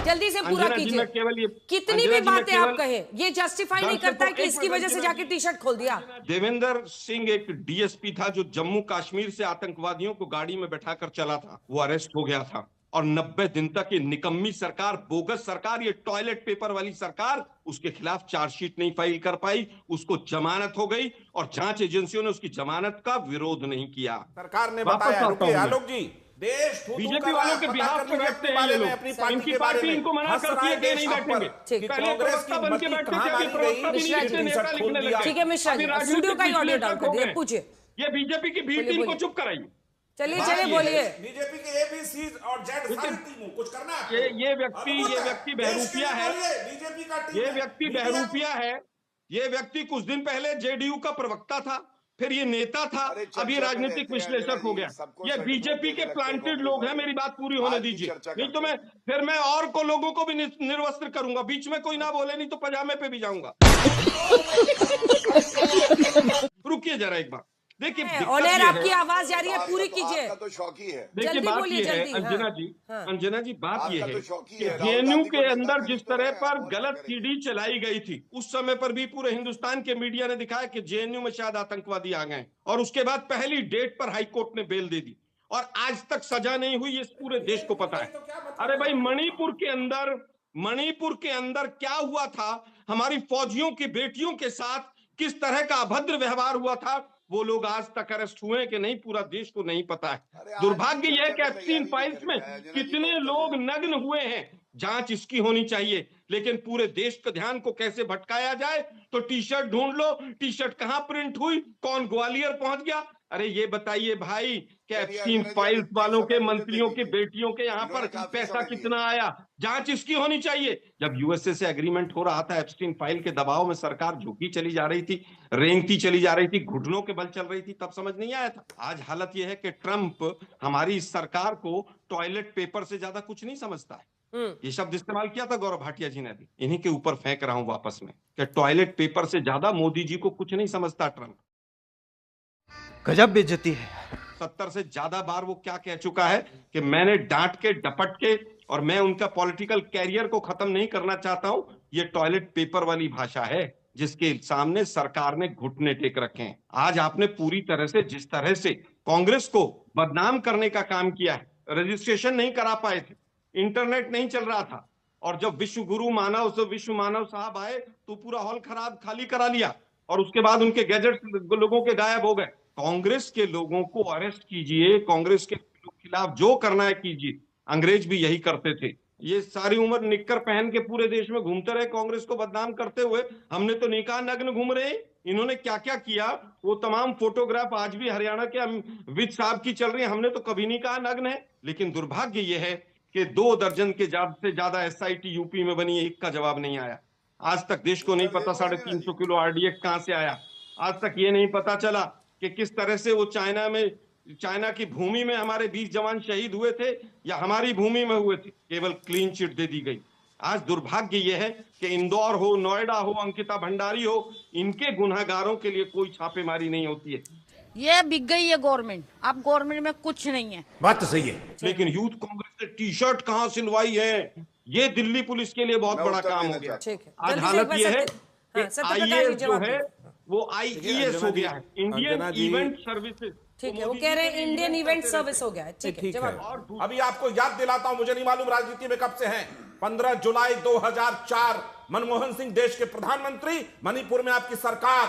जल्दी से पूरा कीजिए। कितनी भी बातें आप कहें, ये जस्टिफाई नहीं करता है कि इसकी वजह से जाके टी शर्ट खोल दिया। देवेंद्र सिंह एक डीएसपी था जो जम्मू कश्मीर से आतंकवादियों को गाड़ी में बैठाकर चला था, वो अरेस्ट हो गया था और 90 दिन तक ये निकम्मी सरकार, बोगस सरकार, ये टॉयलेट पेपर वाली सरकार उसके खिलाफ चार्जशीट नहीं फाइल कर पाई, उसको जमानत हो गई और जांच एजेंसियों ने उसकी जमानत का विरोध नहीं किया। सरकार ने बताया, आलोक जी, देश बीजेपी वालों के बिहार पे बैठते हैं ये लोग, इनकी पार्टी इनको मना करती है कि नहीं बैठेंगे। पहले प्रवक्ता बन के बैठे थे, अभी प्रवक्ता भी नीचे नेता लिखने लगे। ठीक है मिश्रा जी, स्टूडियो का ही ऑडियो डाल कर दिया, पूछिए। ये बीजेपी की बी टीम को चुप कराइए। चलिए बोलिए। बीजेपी के एबीसी और जेड सारी टीमों कुछ करना है। ये व्यक्ति बहरूपिया है, बीजेपी का ये व्यक्ति बहरूपिया है। ये व्यक्ति कुछ दिन पहले जेडीयू का प्रवक्ता था, फिर ये नेता था, अभी राजनीतिक विश्लेषक हो गया। ये बीजेपी के प्लांटेड लोग हैं, मेरी बात पूरी होने दीजिए, नहीं तो मैं और को लोगों को भी निर्वस्त्र करूंगा। बीच में कोई ना बोले नहीं तो पजामे पे भी जाऊंगा। रुकिए जरा एक बार, देखिए आपकी आवाज जा रही है, पूरी कीजिए। तो शौक ही है। देखिए बात ये है अंजना जी, बात ये है कि जेएनयू के अंदर जिस तरह पर गलत सीडी चलाई गई थी, उस समय पर भी पूरे हिंदुस्तान के मीडिया ने दिखाया कि जेएनयू में शायद आतंकवादी आ गए, और उसके बाद पहली डेट पर हाईकोर्ट ने बेल दे दी और आज तक सजा नहीं हुई। ये पूरे देश को पता है। अरे भाई, मणिपुर के अंदर क्या हुआ था, हमारी फौजियों की बेटियों के साथ किस तरह का अभद्र व्यवहार हुआ था, वो लोग आज तक अरेस्ट हुए कि नहीं, पूरा देश को नहीं पता है। दुर्भाग्य यह है कि एप्स्टीन फाइल्स में कितने लोग नग्न हुए हैं, जांच इसकी होनी चाहिए। लेकिन पूरे देश के ध्यान को कैसे भटकाया जाए, तो टी शर्ट ढूंढ लो, टी शर्ट कहां प्रिंट हुई, कौन ग्वालियर पहुंच गया। अरे ये बताइए भाई कि एप्स्टीन फाइल्स वालों के मंत्रियों की बेटियों के यहाँ पर पैसा कितना आया, जांच इसकी होनी चाहिए। जब यूएसए से एग्रीमेंट हो रहा था, एप्स्टीन फाइल के दबाव में सरकार झुकी चली जा रही थी, रेंगती चली जा रही थी, घुटनों के बल चल रही थी, तब समझ नहीं आया था। आज हालत यह है कि ट्रंप हमारी इस सरकार को टॉयलेट पेपर से ज्यादा कुछ नहीं समझता है। ये शब्द इस्तेमाल किया था गौरव भाटिया जी ने भी, इन्हीं के ऊपर फेंक रहा हूं वापस में कि टॉयलेट पेपर से ज्यादा मोदी जी को कुछ नहीं समझता ट्रंप। गजब बेइज्जती है। 70 से ज्यादा बार वो क्या कह चुका है कि मैंने डांट के डपट के, और मैं उनका पॉलिटिकल कैरियर को खत्म नहीं करना चाहता हूं। ये टॉयलेट पेपर वाली भाषा है जिसके सामने सरकार ने घुटने टेक रखे हैं। आज आपने पूरी तरह से, जिस तरह से कांग्रेस को बदनाम करने का काम किया है, रजिस्ट्रेशन नहीं करा पाए थे, इंटरनेट नहीं चल रहा था, और जब विश्व मानव साहब आए तो पूरा हॉल खाली करा लिया, और उसके बाद उनके गैजेट्स लोगों के गायब हो गए। कांग्रेस के लोगों को अरेस्ट कीजिए, कांग्रेस के खिलाफ जो करना है कीजिए। अंग्रेज भी यही करते थे। ये सारी उम्र निक्कर पहन के पूरे देश में घूमते रहे कांग्रेस को बदनाम करते हुए। हमने तो नहीं कहा नग्न घूम रहे, इन्होंने क्या क्या किया वो तमाम फोटोग्राफ आज भी हरियाणा के विज साहब की चल रही है। हमने तो कभी नहीं कहा नग्न है। लेकिन दुर्भाग्य यह है कि 2 दर्जन के से ज्यादा एसआईटी यूपी में बनी है, एक का जवाब नहीं आया। आज तक देश को नहीं पता 350 किलो आरडीएक्स कहां से आया। आज तक ये नहीं पता चला कि किस तरह से वो चाइना की भूमि में हमारे 20 जवान शहीद हुए थे या हमारी भूमि में हुए थे। केवल क्लीन चिट दे दी गई। आज दुर्भाग्य यह है कि इंदौर हो, नोएडा हो, अंकिता भंडारी हो, इनके गुनहगारों के लिए कोई छापेमारी नहीं होती है। ये बिक गई है गवर्नमेंट, अब गवर्नमेंट में कुछ नहीं है। बात तो सही है, लेकिन यूथ कांग्रेस ने टी शर्ट कहां सिलवाई है, ये दिल्ली पुलिस के लिए बहुत बड़ा काम हो गया। आज हालत ये है कि आईएएस जो है वो आईईएस हो गया है, इंडियन इवेंट सर्विसेज। ठीक है, वो कह रहे हैं इंडियन इवेंट सर्विस हो गया है। ठीक है, जवाब। अभी आपको याद दिलाता हूं, मुझे नहीं मालूम राजनीति में कब से हैं। 15 जुलाई 2004 मनमोहन सिंह देश के प्रधानमंत्री, मणिपुर में आपकी सरकार,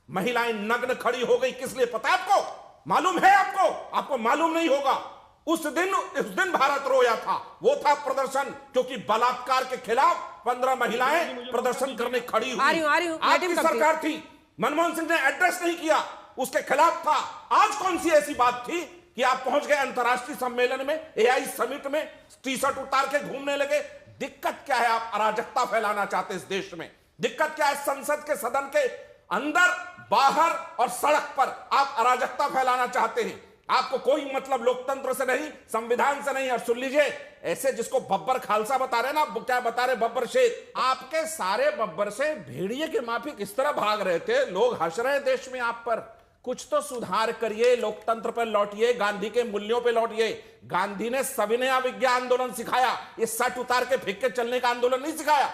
महिलाएं नग्न खड़ी हो गई। किस लिए पता है आपको? मालूम है आपको? आपको मालूम नहीं होगा। उस दिन भारत रोया था। वो था प्रदर्शन, क्योंकि बलात्कार के खिलाफ 15 महिलाएं प्रदर्शन करने खड़ी हुई। आपकी सरकार थी, मनमोहन सिंह ने एड्रेस नहीं किया, उसके खिलाफ था। आज कौन सी ऐसी बात थी कि आप पहुंच गए अंतर्राष्ट्रीय सम्मेलन में, एआई समिट में, टी शर्ट उतार के घूमने लगे? दिक्कत क्या है? आप अराजकता फैलाना चाहते हैं इस देश में। दिक्कत क्या है? संसद के सदन के अंदर, बाहर और सड़क पर आप अराजकता फैलाना चाहते हैं। आपको कोई मतलब लोकतंत्र से नहीं, संविधान से नहीं। और सुन लीजिए, ऐसे जिसको बब्बर खालसा बता रहे ना, क्या बता रहे बब्बर शेर, आपके सारे बब्बर से भेड़िए के माफी किस तरह भाग रहे थे। लोग हंस रहे हैं देश में आप पर। कुछ तो सुधार करिए, लोकतंत्र पर लौटिए, गांधी के मूल्यों पे लौटिए। गांधी ने सविनय अवज्ञा आंदोलन सिखाया, ये सट उतार के फेंक के चलने का आंदोलन नहीं सिखाया।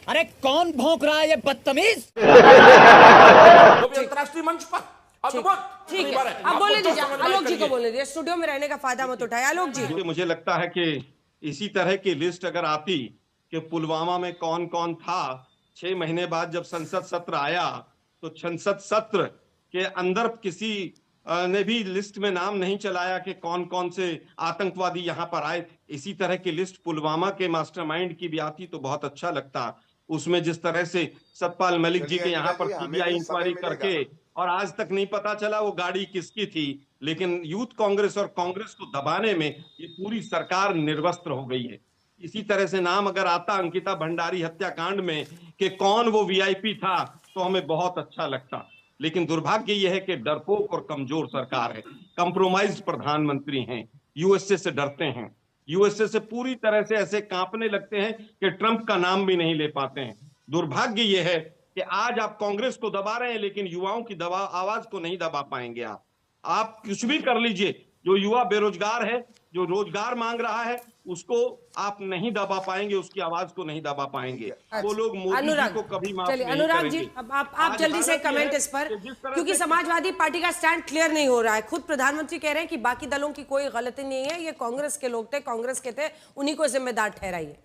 अरे कौन भौंक रहा है ये बदतमीज? वो भी अंतर्राष्ट्रीय मंच पर अद्भुत। ठीक है, अब बोले दीजिए, आलोक जी को बोले दीजिए, स्टूडियो में रहने का फायदा मत उठाए। आलोक जी, मुझे लगता है कि इसी तरह की लिस्ट अगर आती कि पुलवामा में कौन कौन था, 6 महीने बाद जब संसद सत्र आया तो संसद सत्र के अंदर किसी ने भी लिस्ट में नाम नहीं चलाया कि कौन कौन से आतंकवादी यहां पर आए। इसी तरह की लिस्ट पुलवामा के मास्टरमाइंड की भी आती तो बहुत अच्छा लगता। उसमें जिस तरह से सतपाल मलिक जी के यहाँ पर सीबीआई इंक्वायरी करके और आज तक नहीं पता चला वो गाड़ी किसकी थी, लेकिन यूथ कांग्रेस और कांग्रेस को दबाने में ये पूरी सरकार निर्वस्त्र हो गई है। इसी तरह से नाम अगर आता अंकिता भंडारी हत्याकांड में कि कौन वो वीआईपी था तो हमें बहुत अच्छा लगता। लेकिन दुर्भाग्य यह है कि डरपोक और कमजोर सरकार है, कंप्रोमाइज्ड प्रधानमंत्री हैं, यूएसए से डरते हैं, यूएसए से पूरी तरह से ऐसे कांपने लगते हैं कि ट्रंप का नाम भी नहीं ले पाते हैं। दुर्भाग्य यह है कि आज आप कांग्रेस को दबा रहे हैं लेकिन युवाओं की आवाज को नहीं दबा पाएंगे। आप कुछ भी कर लीजिए, जो युवा बेरोजगार है, जो रोजगार मांग रहा है, उसको आप नहीं दबा पाएंगे, उसकी आवाज को नहीं दबा पाएंगे। वो लोग मोदी जी को कभी माफ नहीं करेंगे। अनुराग जी, अब आप जल्दी से कमेंट इस पर, क्योंकि समाजवादी पार्टी का स्टैंड क्लियर नहीं हो रहा है। खुद प्रधानमंत्री कह रहे हैं कि बाकी दलों की कोई गलती नहीं है, ये कांग्रेस के लोग थे, कांग्रेस के थे, उन्हीं को जिम्मेदार ठहराइए।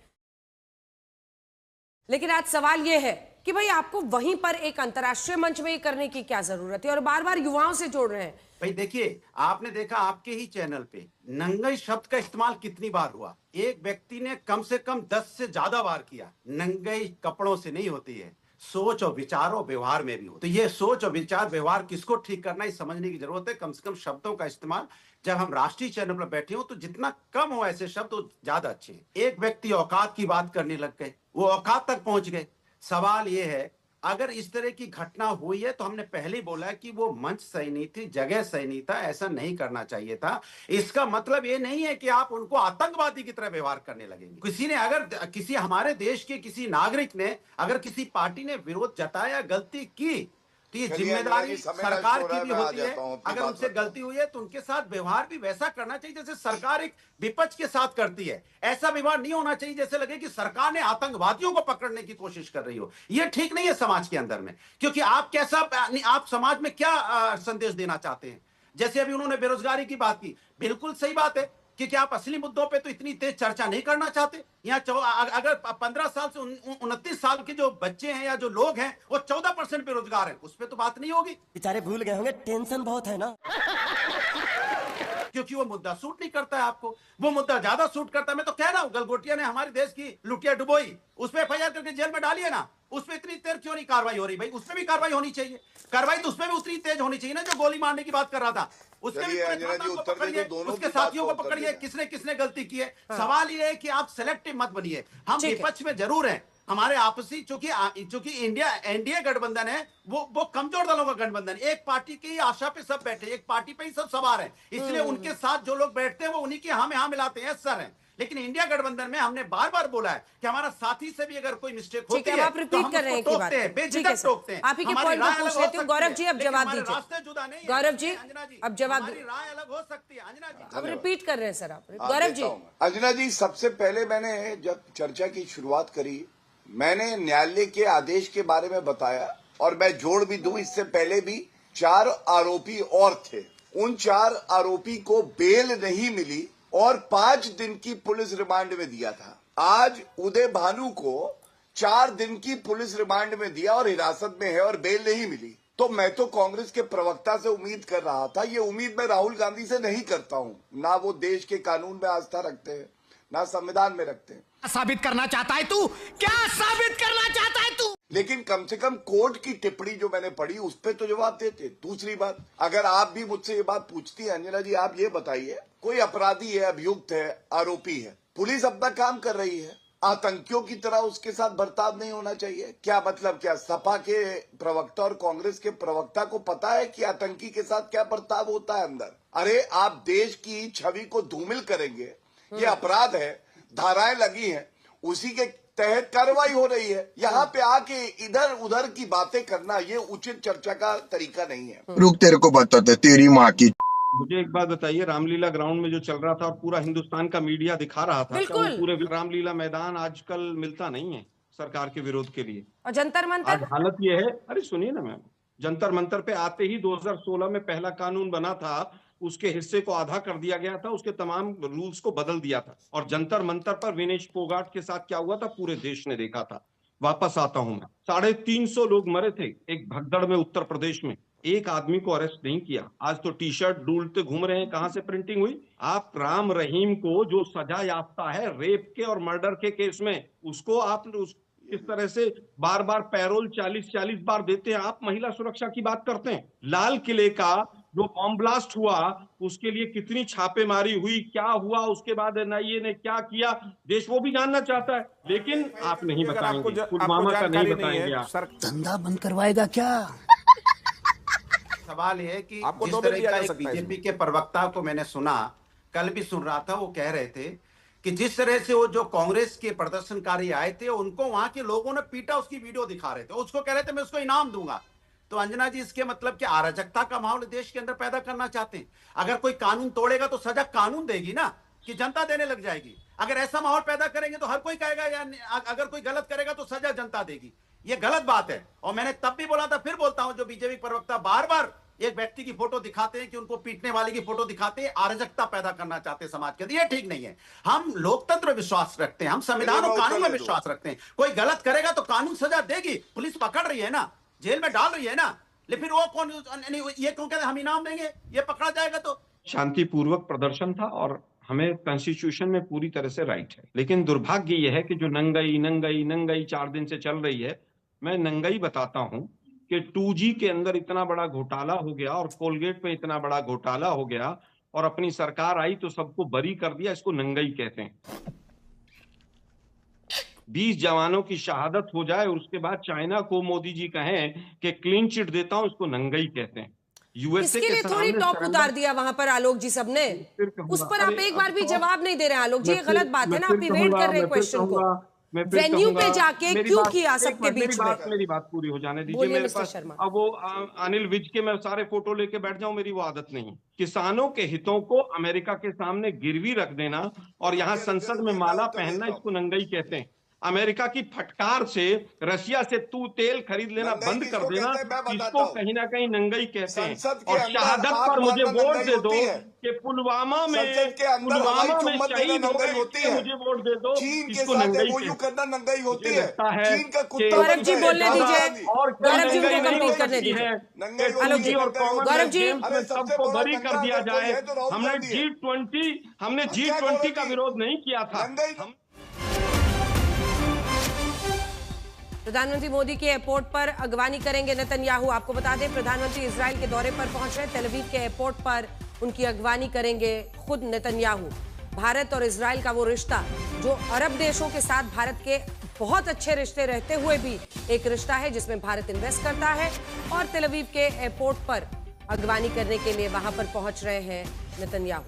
लेकिन आज सवाल यह है कि भाई आपको वहीं पर एक अंतर्राष्ट्रीय मंच में ये करने की क्या जरूरत है, और बार बार युवाओं से जोड़ रहे हैं। भाई देखिए, आपने देखा आपके ही चैनल पे नंगई शब्द का इस्तेमाल कितनी बार हुआ। एक व्यक्ति ने कम से कम 10 से ज्यादा बार किया। नंगई कपड़ों से नहीं होती है, सोच और विचार और व्यवहार में भी हो। तो ये सोच और विचार व्यवहार किसको ठीक करना है समझने की जरूरत है। कम से कम शब्दों का इस्तेमाल जब हम राष्ट्रीय चैनल पर बैठे हो तो जितना कम हो ऐसे शब्द तो ज्यादा अच्छे हैं। एक व्यक्ति औकात की बात करने लग गए, वो औकात तक पहुंच गए। सवाल ये है, अगर इस तरह की घटना हुई है तो हमने पहले ही बोला कि वो मंच सही नहीं थी, जगह सही नहीं था, ऐसा नहीं करना चाहिए था। इसका मतलब ये नहीं है कि आप उनको आतंकवादी की तरह व्यवहार करने लगेंगे। किसी ने अगर किसी हमारे देश के किसी नागरिक ने अगर किसी पार्टी ने विरोध जताया, गलती की, तो ये जिम्मेदारी सरकार की भी होती है। अगर उनसे गलती हुई है तो उनके साथ व्यवहार भी वैसा करना चाहिए जैसे सरकार एक विपक्ष के साथ करती है। ऐसा व्यवहार नहीं होना चाहिए जैसे लगे कि सरकार ने आतंकवादियों को पकड़ने की कोशिश कर रही हो। ये ठीक नहीं है समाज के अंदर में, क्योंकि आप समाज में क्या संदेश देना चाहते हैं। जैसे अभी उन्होंने बेरोजगारी की बात की, बिल्कुल सही बात है कि क्या आप असली मुद्दों पे तो इतनी तेज चर्चा नहीं करना चाहते। यहाँ अगर 15 साल से 29 साल के जो बच्चे हैं या जो लोग हैं वो 14% बेरोजगार हैं, उस पर तो बात नहीं होगी। बेचारे भूल गए होंगे, टेंशन बहुत है ना, क्योंकि वो मुद्दा सूट नहीं करता है आपको। वो मुद्दा ज्यादा सूट करता है। मैं तो कह रहा हूँ, गलगोटिया ने हमारे देश की लुटिया डुबोई, उस पर एफआईआर करके जेल में डालिए ना। उस पर इतनी देर क्यों नहीं कार्रवाई हो रही भाई? उस पर भी कार्रवाई होनी चाहिए। कार्रवाई तो उसमें भी उतनी तेज होनी चाहिए ना जो गोली मारने की बात कर रहा था। उसके उसके साथियों को पकड़िए, किसने किसने गलती की है। सवाल ये है कि आप सेलेक्टिव मत बनिए। हम विपक्ष में जरूर हैं, हमारे आपसी चूंकि इंडिया एनडीए गठबंधन है, वो कमजोर दलों का गठबंधन। एक पार्टी की आशा पे सब बैठे, एक पार्टी पे ही सब सवार हैं, इसलिए उनके साथ जो लोग बैठते हैं वो उन्हीं के हाँ मिलाते हैं, सर हैं। लेकिन इंडिया गठबंधन में हमने बार बार बोला है कि हमारा साथी से भी अगर कोई मिस्टेक होती है आप रिपीट कर रहे हैं, टोकते हैं, बेझिझक टोकते हैं। आप ही के पॉइंट को पूछ लेती हूं। गौरव जी अब जवाब दीजिए। रास्ते जुदा नहीं, गौरव जी अब जवाब दीजिए। राय अलग हो सकती है अंजना जी, अब रिपीट कर रहे हैं सर आप। गौरव जी। अंजना जी, सबसे पहले मैंने जब चर्चा की शुरुआत करी, मैंने न्यायालय के आदेश के बारे में बताया, और मैं जोड़ भी दूं, इससे पहले भी 4 आरोपी और थे। उन 4 आरोपी को बेल नहीं मिली और 5 दिन की पुलिस रिमांड में दिया था। आज उदय भानु को 4 दिन की पुलिस रिमांड में दिया और हिरासत में है और बेल नहीं मिली। तो मैं तो कांग्रेस के प्रवक्ता से उम्मीद कर रहा था, ये उम्मीद मैं राहुल गांधी से नहीं करता हूं। ना वो देश के कानून में आस्था रखते हैं, ना संविधान में रखते हैं। साबित करना चाहता है तू? क्या साबित करना चाहता है तू? लेकिन कम से कम कोर्ट की टिप्पणी जो मैंने पढ़ी उस पर तो जवाब देते। दूसरी बात, अगर आप भी मुझसे ये बात पूछती है अंजना जी, आप ये बताइए, कोई अपराधी है, अभियुक्त है, आरोपी है, पुलिस अपना काम कर रही है, आतंकियों की तरह उसके साथ बर्ताव नहीं होना चाहिए। क्या मतलब, क्या सपा के प्रवक्ता और कांग्रेस के प्रवक्ता को पता है कि आतंकी के साथ क्या बर्ताव होता है अंदर? अरे आप देश की छवि को धूमिल करेंगे, ये अपराध है, धाराएं लगी हैं, उसी के तहत कार्रवाई हो रही है। यहाँ पे आके इधर उधर की बातें करना ये उचित चर्चा का तरीका नहीं है। रुक, तेरे को बताते तेरी माँ की। मुझे एक बात बताइए, रामलीला ग्राउंड में जो चल रहा था और पूरा हिंदुस्तान का मीडिया दिखा रहा था, क्या वो पूरे रामलीला मैदान आजकल मिलता नहीं है सरकार के विरोध के लिए? और जंतर मंतर आज हालत ये है, अरे सुनिए ना मैम, जंतर मंतर पे आते ही 2016 में पहला कानून बना था, उसके हिस्से को आधा कर दिया गया था, उसके तमाम रूल्स को बदल दिया था। और जंतर मंतर पर विनेश फोगाट के साथ क्या हुआ था पूरे देश ने देखा था। वापस आता हूं मैं, 350 लोग मरे थे एक भगदड़ में उत्तर प्रदेश में, एक आदमी को अरेस्ट नहीं किया। आज तो टी शर्ट डूलते घूम रहे हैं, कहां से प्रिंटिंग हुई? आप राम रहीम को जो सजा याफ्ता है रेप के और मर्डर के केस में, उसको आप इस तरह से बार बार पैरोल 40-40 बार देते हैं। आप महिला सुरक्षा की बात करते हैं। लाल किले का जो बॉम्ब ब्लास्ट हुआ उसके लिए कितनी छापेमारी हुई, क्या हुआ, उसके बाद एनआईए ने क्या किया, देश वो भी जानना चाहता है, लेकिन आप नहीं बताएंगे, पुलवामा का नहीं बताएंगे आप। धंधा बंद करवाएगा क्या? सवाल है कि जिस तरह का एक बीजेपी के प्रवक्ता को मैंने सुना, कल भी सुन रहा था, वो कह रहे थे कि जिस तरह से वो जो कांग्रेस के प्रदर्शनकारी आए थे उनको वहां के लोगों ने पीटा, उसकी वीडियो दिखा रहे थे, उसको कह रहे थे मैं उसको इनाम दूंगा। तो अंजना जी, इसके मतलब कि अराजकता का माहौल देश के अंदर पैदा करना चाहते हैं। अगर कोई कानून तोड़ेगा तो सजा कानून देगी ना, कि जनता देने लग जाएगी। अगर ऐसा माहौल पैदा करेंगे तो हर कोई कहेगा, या अगर कोई गलत करेगा तो सजा जनता देगी। ये गलत बात है। और मैंने तब भी बोला था, फिर बोलता हूं, जो बीजेपी प्रवक्ता बार बार एक व्यक्ति की फोटो दिखाते हैं कि उनको पीटने वाले की फोटो दिखाते हैं, अराजकता पैदा करना चाहते हैं समाज के अंदर, ये ठीक नहीं है। हम लोकतंत्र में विश्वास रखते हैं, हम संविधान और कानून में विश्वास रखते हैं। कोई गलत करेगा तो कानून सजा देगी, पुलिस पकड़ रही है ना, जेल में डाल रही है ना, लेकिन वो कौन, ये क्यों कहते हम इनाम देंगे, ये पकड़ा जाएगा तो? शांतिपूर्वक प्रदर्शन था और हमें कॉन्स्टिट्यूशन में पूरी तरह से राइट है, लेकिन दुर्भाग्य यह है कि जो नंगई 4 दिन से चल रही है, मैं नंगई बताता हूं कि 2G के अंदर इतना बड़ा घोटाला हो गया और कोलगेट में इतना बड़ा घोटाला हो गया और अपनी सरकार आई तो सबको बरी कर दिया। इसको नंगई कहते हैं। 20 जवानों की शहादत हो जाए और उसके बाद चाइना को मोदी जी कहें कि क्लीन चिट देता हूं, इसको नंगई कहते हैं। यूएसए इसके लिए थोड़ी टॉप उतार दिया वहां पर आलोक जी सबने, उस पर आप एक बार भी जवाब नहीं दे रहे आलोक जी, ये गलत बात है ना, आप इवेट कर रहे हैं क्वेश्चन को। वेन्यू पे जाके क्यों किया सबके बीच में? मेरी बात पूरी हो जाने दीजिए। मेरे पास अब वो अनिल विज के मैं सारे फोटो लेके बैठ जाऊं, मेरी वो आदत नहीं। किसानों के हितों को अमेरिका के सामने गिरवी रख देना और यहाँ संसद में माला पहनना, इसको नंगई कहते हैं। अमेरिका की फटकार से रशिया से तू तेल खरीद लेना बंद कर देना, इसको कहीं ना कहीं नंगई कहते हैं। और शहादत पर मुझे वोट दे दो कि पुलवामा में शहीद हो गए, मुझे वोट दे दो, इसको नंगई कहते हैं। गौरव जी बोलने दीजिए, गौरव जी उनको कंप्लीट करने दीजिए। आलोक जी और गौरव जी, सबको बरी कर दिया जाए। हमने G20 का विरोध नहीं किया था। प्रधानमंत्री मोदी के एयरपोर्ट पर अगवानी करेंगे नेतन्याहू। आपको बता दें, प्रधानमंत्री इजराइल के दौरे पर पहुंच रहे, तेल अवीव के एयरपोर्ट पर उनकी अगवानी करेंगे खुद नेतन्याहू। भारत और इजराइल का वो रिश्ता जो अरब देशों के साथ भारत के बहुत अच्छे रिश्ते रहते हुए भी एक रिश्ता है जिसमें भारत इन्वेस्ट करता है, और तेल अवीव के एयरपोर्ट पर अगवानी करने के लिए वहां पर पहुंच रहे हैं नेतन्याहू।